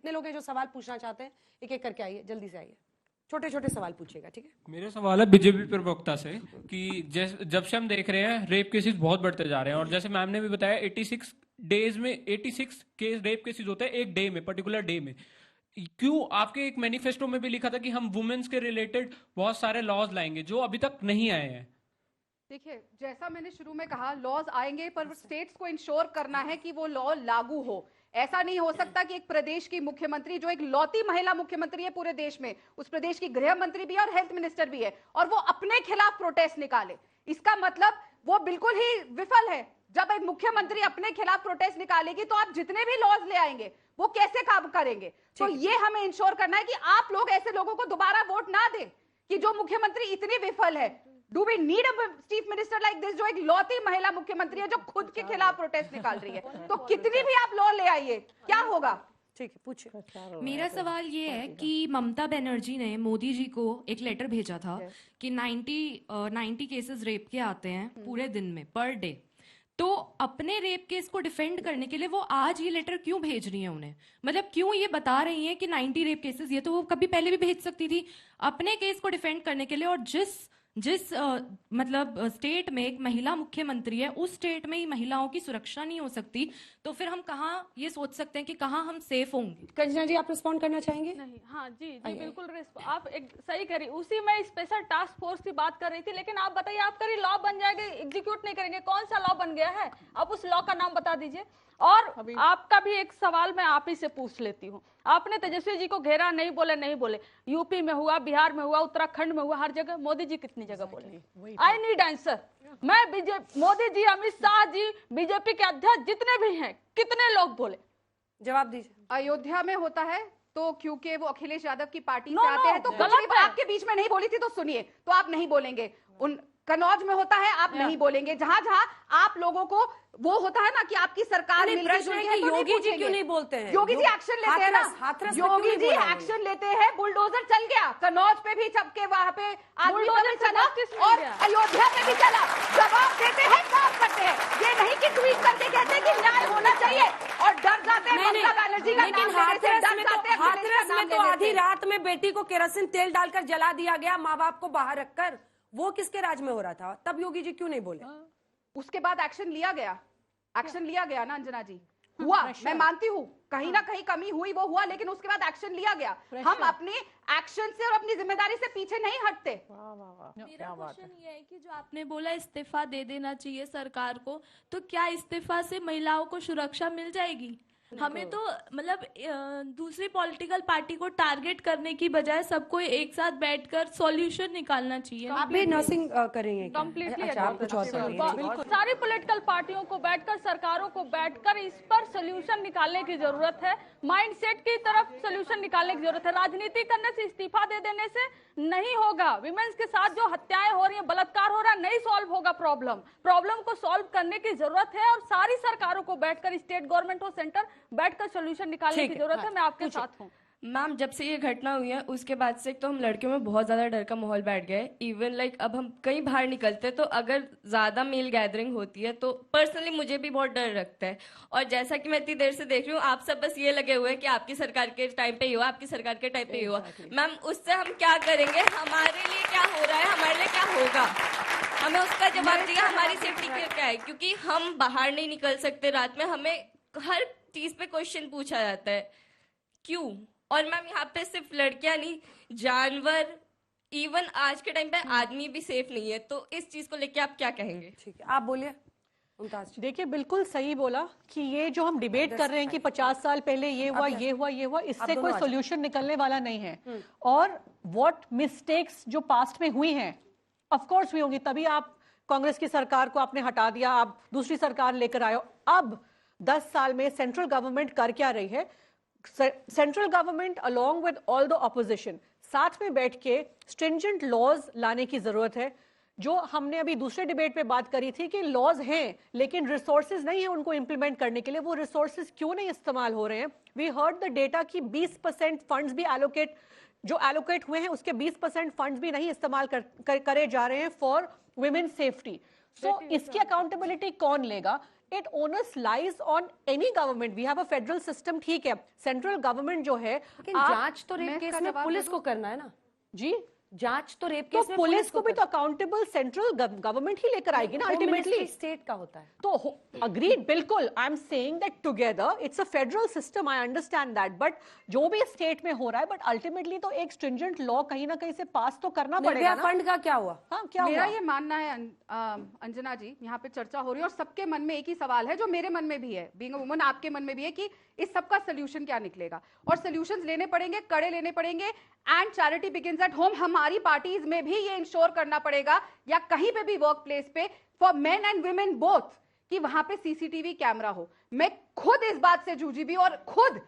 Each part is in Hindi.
कितने लोग हैं जो सवाल पूछना चाहते हैं? एक एक करके आइए, जल्दी से आइए, छोटे छोटे सवाल पूछिएगा, ठीक है? मेरा सवाल है बीजेपी प्रवक्ता से कि जब से हम देख रहे हैं रेप केसेस बहुत बढ़ते जा रहे हैं, और जैसे मैम ने भी बताया 86 डेज में 86 केस रेप केसेस होते हैं एक डे में, पर्टिकुलर डे में। क्यों आपके एक मैनिफेस्टो में भी लिखा था कि हम वुमेन्स के रिलेटेड बहुत सारे लॉज लाएंगे जो अभी तक नहीं आए हैं? देखिए, जैसा मैंने शुरू में कहा, लॉज आएंगे पर स्टेट्स को इंश्योर करना है कि वो लॉ लागू हो। ऐसा नहीं हो सकता कि एक प्रदेश की मुख्यमंत्री, जो एक लौती महिला मुख्यमंत्री है पूरे देश में, उस प्रदेश की गृह मंत्री भी है और हेल्थ मिनिस्टर भी है, और वो अपने खिलाफ प्रोटेस्ट निकाले। इसका मतलब वो बिल्कुल ही विफल है। जब एक मुख्यमंत्री अपने खिलाफ प्रोटेस्ट निकालेगी तो आप जितने भी लॉज ले आएंगे वो कैसे काम करेंगे? तो ये हमें इंश्योर करना है कि आप लोग ऐसे लोगों को दोबारा वोट ना दें कि जो मुख्यमंत्री इतनी विफल है। Do we need a chief minister like this, जो एक लौती महिला मुख्यमंत्री है जो खुद के खिलाफ प्रोटेस्ट निकाल रही है? तो कितनी भी आप लॉ ले आइए, क्या होगा? ठीक है, पूछिए। मेरा सवाल ये है कि ममता बनर्जी ने मोदी जी को एक लेटर भेजा था कि 90 केसेस रेप के आते हैं पूरे दिन में, पर डे। तो अपने रेप केस को डिफेंड करने के लिए वो आज ये लेटर क्यों भेज रही हैं उन्हें? मतलब क्यों ये बता रही हैं कि 90 रेप केसेस, ये तो वो कभी पहले भी भेज सकती थी अपने केस को डिफेंड करने के लिए। और जिस मतलब स्टेट में एक महिला मुख्यमंत्री है, उस स्टेट में ही महिलाओं की सुरक्षा नहीं हो सकती, तो फिर हम कहाँ ये सोच सकते हैं कि कहाँ हम सेफ होंगे? कंचना जी, आप रिस्पॉन्ड करना चाहेंगे? नहीं, हाँ जी बिल्कुल, आप एक सही करी। उसी में स्पेशल टास्क फोर्स की बात कर रही थी, लेकिन आप बताइए, आप करी लॉ बन जाएगा, एग्जीक्यूट नहीं करेंगे, कौन सा लॉ बन गया है? आप उस लॉ का नाम बता दीजिए। और आपका भी एक सवाल मैं आप ही से पूछ लेती हूँ। आपने तेजस्वी जी को घेरा, नहीं बोले। यूपी में हुआ, बिहार में हुआ, उत्तराखंड में हुआ, हर जगह। मोदी जी कितनी जगह बोले? I need answer. मैं मोदी जी, अमित शाह जी, बीजेपी के अध्यक्ष जितने भी हैं, कितने लोग बोले? जवाब दीजिए। अयोध्या में होता है तो क्योंकि वो अखिलेश यादव की पार्टी से आते हैं, तो गलत है। आपके बीच में नहीं बोली थी तो सुनिए, तो आप नहीं बोलेंगे। उन कन्नौज में होता है, आप नहीं बोलेंगे। जहां जहां आप लोगों को वो होता है ना कि आपकी सरकार प्रश्न है कि योगी जी क्यों नहीं बोलते हैं? योगी जी एक्शन लेते हैं ना, योगी जी एक्शन लेते हैं। बुलडोजर चल गया कन्नौज पे भी, सबके वहां पे बुलडोजर चला और अयोध्या पे भी चला। जवाब देते हैं, काम करते हैं। ये नहीं कि ट्वीट करके कहते हैं कि न्याय होना चाहिए और डर जाते हैं ममता बनर्जी का नाम लेने से। हाथरस में तो आधी रात में बेटी को केरोसिन तेल डालकर जला दिया गया, माँ बाप को बाहर रखकर। वो किसके राज में हो रहा था? तब योगी जी क्यों नहीं बोले? उसके बाद एक्शन लिया गया ना अंजना जी, हुआ। मैं मानती हूँ कहीं ना कहीं कमी हुई, वो हुआ, लेकिन उसके बाद एक्शन लिया गया। हम अपने एक्शन से और अपनी जिम्मेदारी से पीछे नहीं हटते। मेरा क्वेश्चन ये है कि जो आपने बोला इस्तीफा दे देना चाहिए सरकार को, तो क्या इस्तीफा से महिलाओं को सुरक्षा मिल जाएगी? हमें तो मतलब दूसरी पॉलिटिकल पार्टी को टारगेट करने की बजाय सबको एक साथ बैठकर सॉल्यूशन निकालना चाहिए। आप भी नर्सिंग करेंगे? कंप्लीटली। बिल्कुल। सारी पॉलिटिकल पार्टियों को बैठकर, सरकारों को बैठकर इस पर सोल्यूशन निकालने की जरूरत है। माइंडसेट की तरफ सोल्यूशन निकालने की जरूरत है। राजनीति करने से, इस्तीफा दे देने से नहीं होगा। विमेंस के साथ जो हत्याएं हो रही हैं, बलात्कार हो रहा है, नहीं सॉल्व होगा प्रॉब्लम को सॉल्व करने की जरूरत है। और सारी सरकारों को बैठकर, स्टेट गवर्नमेंट हो, सेंटर, बैठकर सोल्यूशन निकालने की जरूरत है। मैं आपके साथ हूँ। मैम, जब से ये घटना हुई है उसके बाद से तो हम लड़कियों में बहुत ज्यादा डर का माहौल बैठ गया है। इवन लाइक अब हम कहीं बाहर निकलते तो अगर ज्यादा मेल गैदरिंग होती है तो पर्सनली मुझे भी बहुत डर लगता है। और जैसा कि मैं इतनी देर से देख रही हूँ, आप सब बस ये लगे हुए हैं कि आपकी सरकार के टाइम पे ही हुआ, आपकी सरकार के टाइम पे ही हुआ। मैम, उससे हम क्या करेंगे? हमारे लिए क्या हो रहा है, हमारे लिए क्या होगा? हमें उसका जवाब दिया। हमारी सेफ्टी के क्या है? क्योंकि हम बाहर नहीं निकल सकते रात में, हमें हर चीज पे क्वेश्चन पूछा जाता है, क्यों? और मैम, यहाँ पे सिर्फ लड़कियां नहीं, जानवर, इवन आज के टाइम पे आदमी भी सेफ नहीं है। तो इस चीज को लेके आप क्या कहेंगे? ठीक है, आप बोलिए। देखिए, बिल्कुल सही बोला कि ये जो हम डिबेट कर रहे हैं कि 50 साल पहले ये हुआ, इससे कोई सोल्यूशन निकलने वाला नहीं है। और व्हाट मिस्टेक्स जो पास्ट में हुई हैं, ऑफ कोर्स हुई होंगी, तभी आप कांग्रेस की सरकार को आपने हटा दिया, आप दूसरी सरकार लेकर आए हो। अब 10 साल में सेंट्रल गवर्नमेंट कर क्या रही है? Central government along with all the opposition साथ में बैठ के स्ट्रिंजेंट लॉज लाने की जरूरत है। जो हमने अभी दूसरे डिबेट पे बात करी थी कि लॉज हैं लेकिन रिसोर्सेज नहीं है उनको इंप्लीमेंट करने के लिए। वो रिसोर्सेज क्यों नहीं इस्तेमाल हो रहे हैं? वी हर्ड द डेटा कि 20% फंड्स भी एलोकेट हुए हैं, उसके 20% फंड्स भी नहीं इस्तेमाल करे जा रहे हैं फॉर वुमेन सेफ्टी। सो इसकी अकाउंटेबिलिटी कौन लेगा? it onus lies on any government. We have a federal system, ठीक है, सेंट्रल गवर्नमेंट जो है, लेकिन जांच तो रेप केस में पुलिस को करना है ना जी, जांच तो रेप तो केस में पुलिस को भी तो अकाउंटेबल सेंट्रल गवर्नमेंट ही लेकर आएगी ना अल्टीमेटली। स्टेट का होता है तो अग्रीड, बिल्कुल, I am saying that together it's a federal system, I understand that, but जो भी स्टेट में हो रहा है, बट अल्टीमेटली तो एक स्ट्रिंजेंट लॉ कहीं ना कहीं से पास तो करना पड़ेगा ना। फंड का क्या हुआ? हाँ, क्या मेरा हुआ? ये मानना है अंजना जी, यहाँ पे चर्चा हो रही है और सबके मन में एक ही सवाल है जो मेरे मन में भी है, बीइंग अ वुमन आपके मन में भी है, कि इस सब का सोल्यूशन क्या निकलेगा, और सोल्यूशंस लेने पड़ेंगे, कड़े लेने पड़ेंगे, and charity begins at home. हमारी पार्टीज में भी ये इंश्योर करना पड़ेगा, या कहीं पे भी वर्क प्लेस पे, for main and women both, कि वहां पे सीसीटीवी कैमरा हो। मैं खुद इस बात से जूझी भी और खुद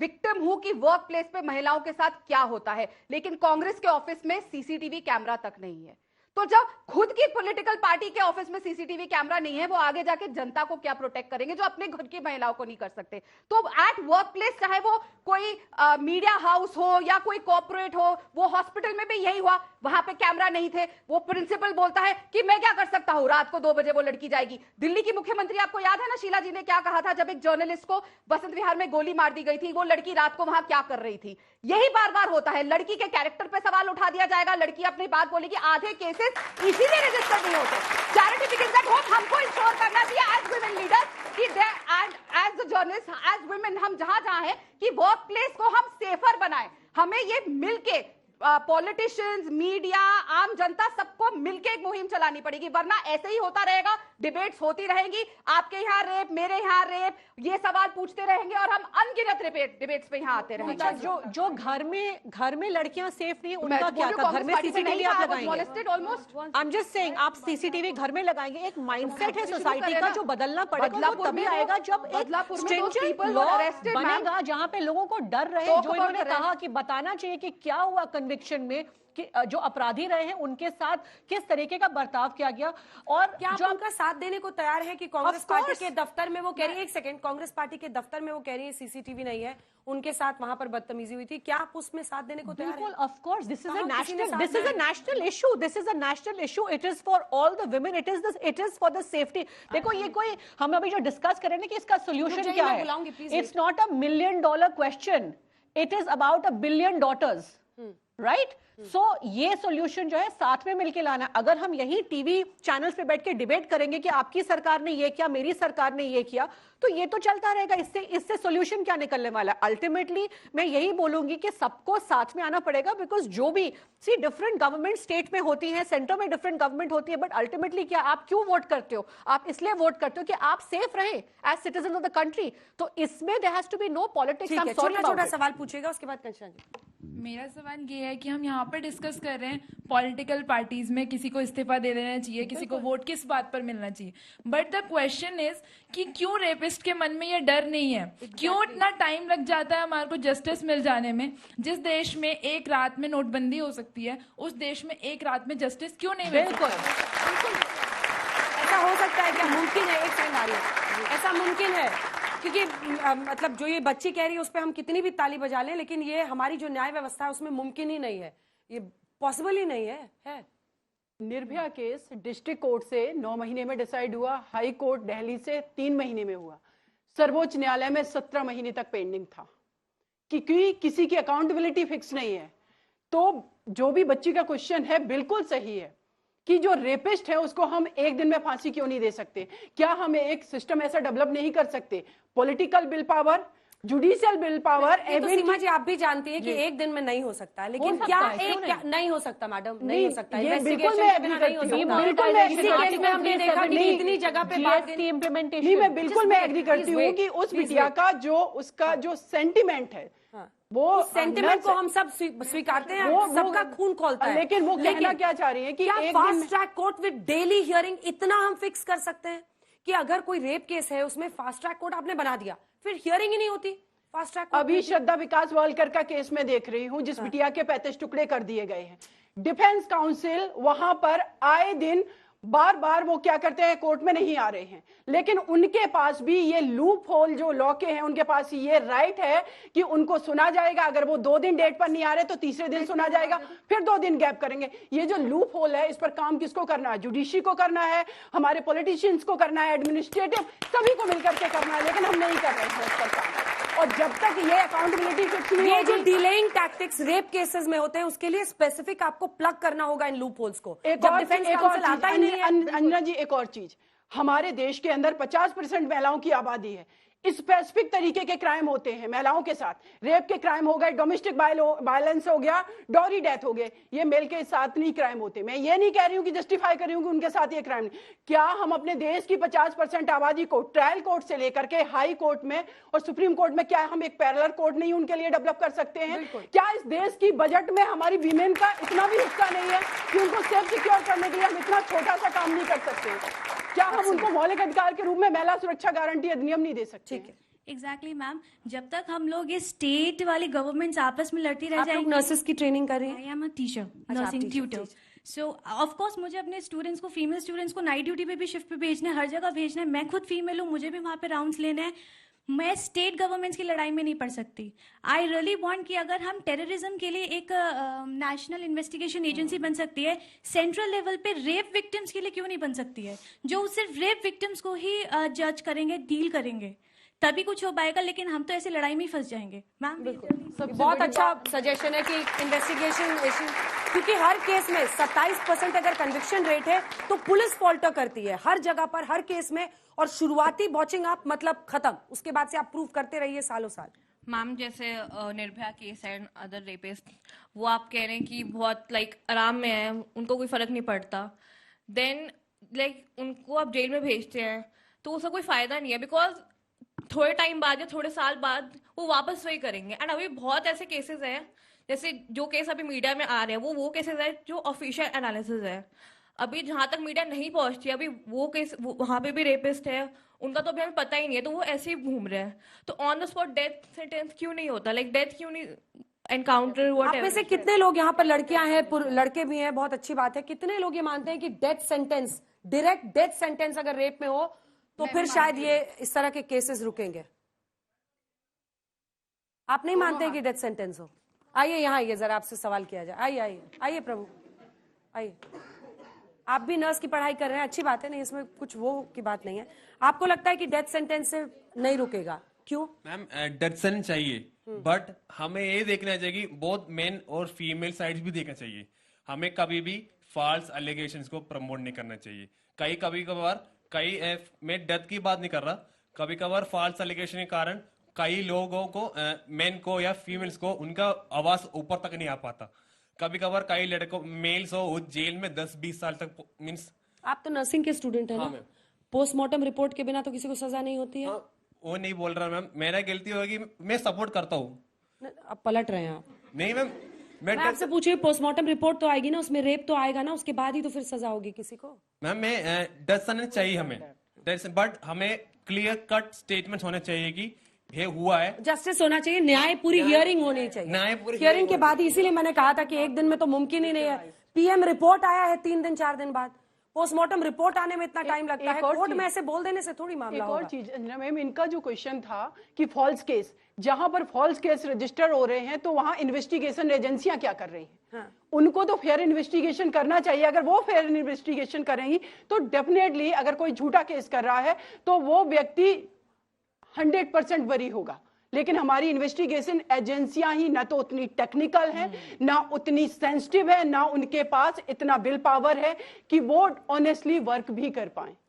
विक्टिम हूं कि वर्क प्लेस पे महिलाओं के साथ क्या होता है, लेकिन कांग्रेस के ऑफिस में सीसीटीवी कैमरा तक नहीं है। तो जब खुद की पॉलिटिकल पार्टी के ऑफिस में सीसीटीवी कैमरा नहीं है, वो आगे जाके जनता को क्या प्रोटेक्ट करेंगे जो अपने घर की महिलाओं को नहीं कर सकते। तो एट वर्क प्लेस, चाहे वो कोई मीडिया हाउस हो या कोई कॉर्पोरेट हो, वो हॉस्पिटल में भी यही हुआ, वहां पे कैमरा नहीं थे। वो प्रिंसिपल बोलता है कि मैं क्या कर सकता हूं, रात को 2 बजे वो लड़की जाएगी। दिल्ली की मुख्यमंत्री, आपको याद है ना शीला जी ने क्या कहा था जब एक जर्नलिस्ट को बसंत विहार में गोली मार दी गई थी, वो लड़की रात को वहां क्या कर रही थी। यही बार बार होता है, लड़की के कैरेक्टर पे सवाल उठा दिया जाएगा, लड़की अपनी बात बोलेगी, आधे केसेस इसीलिए रजिस्टर नहीं होते। चैरिटी बिगिंस एट होम हमको इंश्योर करना चाहिए एज वुमेन लीडर्स कि and as the journalist, as women, हम जहां जहां हैं कि वर्क प्लेस को हम सेफर बनाएं। हमें ये मिलके पॉलिटिशियंस, मीडिया, आम जनता, सबको मिलके एक मुहिम चलानी पड़ेगी, वरना ऐसे ही होता रहेगा, डिबेट्स होती रहेंगी, आपके यहाँ रेप, मेरे यहाँ रेप, ये सवाल पूछते रहेंगे और हम अनगिनत डिबेट्स पे यहाँ आते रहेंगे। अच्छा, जो घर में लड़कियां सेफ नहीं, उनका क्या? घर में सीसीटीवी आप लगाएंगे? आई एम जस्ट सेइंग, आप सीसीटीवी घर में लगाएंगे। एक माइंडसेट है सोसाइटी का जो बदलना पड़ेगा, वो तभी आएगा जब एक स्ट्रिंजेंट लॉ बनेगा जहां पे लोगों को डर रहे, जो इन्होंने कहा कि बताना चाहिए कि क्या हुआ कन्विक्शन में, कि जो अपराधी रहे हैं उनके साथ किस तरीके का बर्ताव किया गया। और क्या आप जो उनका साथ देने को तैयार है कि कांग्रेस Of पार्टी course. के दफ्तर में वो कह रही है, एक सेकंड, कांग्रेस पार्टी के दफ्तर में वो कह रही है सीसीटीवी नहीं है, उनके साथ वहां पर बदतमीजी हुई थी, क्या आप उसमें साथ देने को तैयार बिल्कुल, हैं? ऑफ कोर्स, दिस इज कहाँ अ किसी ने नेशनल, साथ दिस इज अ दिया? National issue, this is a national issue, it is for all the women, it is for the safety. देखो, ये कोई हम अभी जो डिस्कस कर रहे हैं कि इसका सोल्यूशन क्या है, it's not $1 million question, it is about 1 billion daughters, right? So ये सॉल्यूशन जो है साथ में मिलके लाना। अगर हम यही टीवी चैनल्स पे बैठ के डिबेट करेंगे कि आपकी सरकार ने ये किया, मेरी सरकार ने ये किया, तो ये तो चलता रहेगा। इससे सॉल्यूशन क्या निकलने वाला है? अल्टीमेटली मैं यही बोलूंगी कि सबको साथ में आना पड़ेगा, बिकॉज जो भी डिफरेंट गवर्नमेंट स्टेट में होती है, सेंटर में डिफरेंट गवर्नमेंट होती है, बट अल्टीमेटली क्या, आप क्यों वोट करते हो? आप इसलिए वोट करते हो कि आप सेफ रहे as citizen of the country. तो इसमें there has to be no politics. I am sorry, छोटा सवाल पूछेगा, उसके बाद कंचना जी। मेरा सवाल ये है कि हम यहाँ पर डिस्कस कर रहे हैं पॉलिटिकल पार्टीज में किसी को इस्तीफा दे देना चाहिए, किसी को वोट किस बात पर मिलना चाहिए, बट द क्वेश्चन इज कि क्यों रेपिस्ट के मन में ये डर नहीं है? क्यों इतना टाइम लग जाता है हमारे को जस्टिस मिल जाने में? जिस देश में एक रात में नोटबंदी हो सकती है, उस देश में एक रात में जस्टिस क्यों नहीं मिल सकता? ऐसा हो सकता है क्या? मुमकिन है? एक सेकंड आ रही है, ऐसा मुमकिन है? क्योंकि मतलब जो ये बच्ची कह रही है उस पर हम कितनी भी ताली बजा लें, लेकिन ये हमारी जो न्याय व्यवस्था है उसमें मुमकिन ही नहीं है, ये पॉसिबल ही नहीं है। निर्भया केस डिस्ट्रिक्ट कोर्ट से 9 महीने में डिसाइड हुआ, हाई कोर्ट दिल्ली से 3 महीने में हुआ, सर्वोच्च न्यायालय में 17 महीने तक पेंडिंग था, क्योंकि किसी की अकाउंटेबिलिटी फिक्स नहीं है। तो जो भी बच्ची का क्वेश्चन है बिल्कुल सही है कि जो रेपिस्ट है उसको हम एक दिन में फांसी क्यों नहीं दे सकते? क्या हम एक सिस्टम ऐसा डेवलप नहीं कर सकते? Political will power, judicial will power, तो सीमा जी आप भी जानती हैं कि एक दिन में नहीं हो सकता है, लेकिन क्या एक नहीं हो सकता मैडम, नहीं हो सकता, इन्वेस्टिगेशन के बिना नहीं हो सकता। इसी केस में हमने देखा कि इतनी जगह पे जीएसटी इम्प्लीमेंटेशन, नहीं, मैं बिल्कुल मैं एग्री करती हूँ कि उस बिटिया का उसका जो सेंटिमेंट है, वो सेंटिमेंट को हम सब स्वीकारते हैं, सबका खून खोलता है, लेकिन वो कहना क्या चाह रही है कि एक fast track court with daily hearing इतना हम फिक्स कर सकते हैं कि अगर कोई रेप केस है उसमें फास्ट ट्रैक कोर्ट आपने बना दिया, फिर हियरिंग ही नहीं होती फास्ट ट्रैक कोर्ट। अभी श्रद्धा विकास वालकर का केस में देख रही हूँ, जिस बिटिया के 35 टुकड़े कर दिए गए हैं। डिफेंस काउंसिल वहां पर आए दिन बार बार वो क्या करते हैं, कोर्ट में नहीं आ रहे हैं, लेकिन उनके पास भी ये लूप होल जो लॉ के हैं, उनके पास ये राइट है कि उनको सुना जाएगा। अगर वो 2 दिन डेट पर नहीं आ रहे तो तीसरे दिन सुना जाएगा, फिर 2 दिन गैप करेंगे। ये जो लूप होल है, इस पर काम किसको करना है? जुडिशरी को करना है, हमारे पॉलिटिशियंस को करना है, एडमिनिस्ट्रेटिव सभी को मिलकर के करना है, लेकिन हम नहीं कर रहे हैं इस पर काम। और जब तक ये अकाउंटेबिलिटी फिक्स नहीं ये जो होगी, डिलेइंग टैक्टिक्स रेप केसेस में होते हैं, उसके लिए स्पेसिफिक आपको प्लग करना होगा इन लूप होल्स को। एक जब और डिफेंस चीज, काउंसिल आता ही नहीं है। अंजना जी, एक और चीज, हमारे देश के अंदर 50% महिलाओं की आबादी है। स्पेसिफिक तरीके के क्राइम होते हैं महिलाओं के साथ, रेप के क्राइम हो गए, डोमेस्टिक वायलेंस हो गया, डॉरी डेथ हो गए, ये मेल के साथ नहीं क्राइम होते। मैं ये नहीं कह रही हूं कि जस्टिफाई कर रही हूं कि उनके साथ ये क्राइम नहीं। क्या हम अपने देश की 50% आबादी को ट्रायल कोर्ट से लेकर के हाई कोर्ट में और सुप्रीम कोर्ट में, क्या हम एक पैरेलल कोर्ट नहीं उनके लिए डेवलप कर सकते हैं? क्या इस देश की बजट में हमारी वीमेन का इतना भी हिस्सा नहीं है कि उनको सेफ सिक्योर करने के लिए हम इतना छोटा सा काम नहीं कर सकते? क्या हम उनको मौलिक अधिकार के रूप में महिला सुरक्षा गारंटी अधिनियम नहीं दे सकते? ठीक है, एग्जैक्टली मैम, जब तक हम लोग ये स्टेट वाली गवर्नमेंट्स आपस में लड़ती रह आप लोग जाएंगी। नर्सेस की ट्रेनिंग कर रही हैं? आई एम अ टीचर, आप nursing teacher, tutor. So of course मुझे अपने स्टूडेंट्स को, फीमेल स्टूडेंट्स को नाइट ड्यूटी पे भी, शिफ्ट पे भेजना है, हर जगह भेजना है। मैं खुद फीमेल हूँ, मुझे भी वहाँ पे राउंड्स लेने हैं। मैं स्टेट गवर्नमेंट्स की लड़ाई में नहीं पड़ सकती। आई रियली वांट कि अगर हम टेररिज्म के लिए एक नेशनल इन्वेस्टिगेशन एजेंसी बन सकती है, सेंट्रल लेवल पे रेप विक्टिम्स के लिए क्यों नहीं बन सकती है, जो सिर्फ रेप विक्टिम्स को ही जज करेंगे, डील करेंगे, तभी कुछ हो पाएगा। लेकिन हम तो ऐसे लड़ाई में ही फंस जाएंगे मैम। बहुत अच्छा सजेशन है कि इन्वेस्टिगेशन, क्योंकि हर केस में 27% अगर कन्विक्शन रेट है तो पुलिस फॉल्टर करती है हर जगह पर, हर केस में। और शुरुआती बॉचिंग आप मतलब खत्म, उसके बाद से आप प्रूव करते रहिए सालों साल। मैम जैसे Nirbhaya case and other rapist, वो आप कह रहे हैं कि बहुत आराम में है, उनको कोई फर्क नहीं पड़ता, देन उनको आप जेल में भेजते हैं तो उसका कोई फायदा नहीं है, बिकॉज थोड़े टाइम बाद या थोड़े साल बाद वो वापस वही करेंगे। एंड अभी बहुत ऐसे केसेस हैं, जैसे जो केस अभी मीडिया में आ रहे हैं वो केसेस है जो ऑफिशियल एनालिसिस है। अभी जहां तक मीडिया नहीं पहुंचती, अभी वो केस वहां पे भी रेपिस्ट है, उनका तो अभी हमें पता ही नहीं है, तो वो ऐसे ही घूम रहे हैं। तो on the spot death sentence क्यों नहीं होता, डेथ क्यों नहीं एनकाउंटर हुआ? आप में से कितने लोग यहाँ पर, लड़कियां हैं, लड़के भी हैं, बहुत अच्छी बात है, कितने लोग ये मानते हैं कि death sentence, direct death sentence अगर रेप में हो तो फिर शायद ये इस तरह के केसेस रुकेंगे? आप नहीं मानते हैं कि डेथ सेंटेंस हो? आइए यहाँ आइए, जरा आपसे सवाल किया जाए। आइए आइए आइए प्रभु, आइए। आप भी नर्स की पढ़ाई कर रहे हैं, अच्छी बात है, नहीं इसमें कुछ वो की बात नहीं है। आपको लगता है कि डेथ सेंटेंस से नहीं रुकेगा, क्यों? मैम डेथ सेंटेंस चाहिए, बट हमें ये देखना चाहिए कि बोथ मेन और फीमेल साइड्स भी देखना चाहिए। हमें कभी भी फॉल्स एलिगेशंस को प्रमोट नहीं करना चाहिए। कभी कभार मैं डेथ की बात नहीं कर रहा, कभी कभार फॉल्स एलिगेशन के कारण कई लोगों को, मेन को या फीमेल्स को, उनका आवाज ऊपर तक नहीं आ पाता। कभी कभार कई लड़कों, मेल्स हो जेल में 10-20 साल तक, मीन्स। आप तो नर्सिंग के स्टूडेंट है ना? पोस्टमार्टम रिपोर्ट के बिना तो किसी को सजा नहीं होती है। वो नहीं बोल रहा मैम, मेरा गलती होगी, मैं सपोर्ट करता हूँ। अब पलट रहे हैं आप। नहीं मैम, मैं आपसे पूछिए, पोस्टमार्टम रिपोर्ट तो आएगी ना, उसमें रेप तो आएगा ना, उसके बाद ही तो फिर सजा होगी किसी को। मैम मैं डेथ सेंटेंस चाहिए हमें, बट हमें क्लियर कट स्टेटमेंट होने चाहिए कि ये हुआ है, जस्टिस होना चाहिए, न्याय पूरी हियरिंग होनी चाहिए। न्याय पूरी हियरिंग के बाद ही, इसीलिए मैंने कहा था कि एक दिन में तो मुमकिन ही नहीं है। पीएम रिपोर्ट आया है 3 दिन 4 दिन बाद, पोस्टमार्टम रिपोर्ट आने में इतना टाइम लगता है, कोर्ट में ऐसे बोल देने से थोड़ी मामला होगा। एक और चीज अंजना मैम, इनका जो क्वेश्चन था कि फॉल्स केस, जहां पर फॉल्स केस रजिस्टर हो रहे हैं तो वहां इन्वेस्टिगेशन एजेंसियां क्या कर रही हैं? उनको तो फेयर इन्वेस्टिगेशन करना चाहिए। अगर वो फेयर इन्वेस्टिगेशन करेंगी तो डेफिनेटली अगर कोई झूठा केस कर रहा है तो वो व्यक्ति 100% बरी होगा। लेकिन हमारी इन्वेस्टिगेशन एजेंसियां ही ना तो उतनी टेक्निकल है, ना उतनी सेंसिटिव है, ना उनके पास इतना विल पावर है कि वो ऑनेस्टली वर्क भी कर पाए।